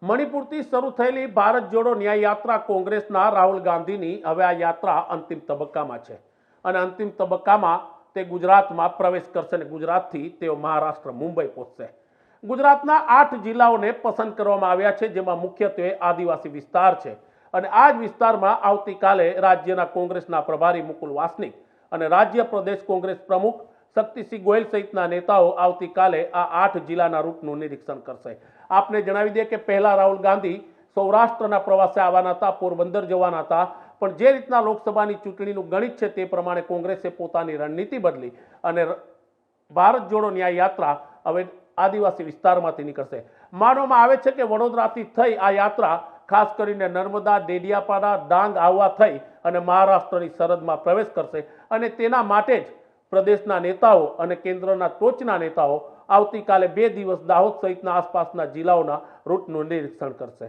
મણિપુરથી શરૂ થયેલી ભારત જોડો ન્યાય યાત્રા કોંગ્રેસના રાહુલ ગાંધીની હવે આ યાત્રા અંતિમ તબક્કામાં છે અને અંતિમ તબક્કામાં તે ગુજરાતમાં પ્રવેશ કરશે અને ગુજરાતથી તેઓ મહારાષ્ટ્ર મુંબઈ પહોંચશે। ગુજરાતના 8 જિલ્લાઓને પસંદ કરવામાં આવ્યા છે, જેમાં મુખ્યત્વે આદિવાસી વિસ્તાર છે અને આ જ વિસ્તારમાં આવતીકાલે રાજ્યના કોંગ્રેસના પ્રભારી મુકુલ વાસનિક અને રાજ્ય પ્રદેશ કોંગ્રેસ પ્રમુખ શક્તિસિંહ ગોયલ સહિતના નેતાઓ આવતીકાલે આ 8 જિલ્લાના રૂટનું નિરીક્ષણ કરશે। આપને જણાવી દઈએ કે પહેલા રાહુલ ગાંધી સૌરાષ્ટ્રના પ્રવાસે આવવાના હતા, પોરબંદર જવાના હતા, પણ જે રીતના લોકસભાની ચૂંટણીનું ગણિત છે તે પ્રમાણે કોંગ્રેસે પોતાની રણનીતિ બદલી અને ભારત જોડો ન્યાય યાત્રા હવે આદિવાસી વિસ્તારમાંથી નીકળશે। માનવામાં આવે છે કે વડોદરાથી થઈ આ યાત્રા ખાસ કરીને નર્મદા, ડેડિયાપાડા, ડાંગ આવવા થઈ અને મહારાષ્ટ્રની સરહદમાં પ્રવેશ કરશે અને તેના માટે જ પ્રદેશના નેતાઓ અને કેન્દ્રના ટોચના નેતાઓ આવતીકાલે 2 દિવસ દાહોદ સહિતના આસપાસના જિલ્લાઓના રૂટનું નિરીક્ષણ કરશે।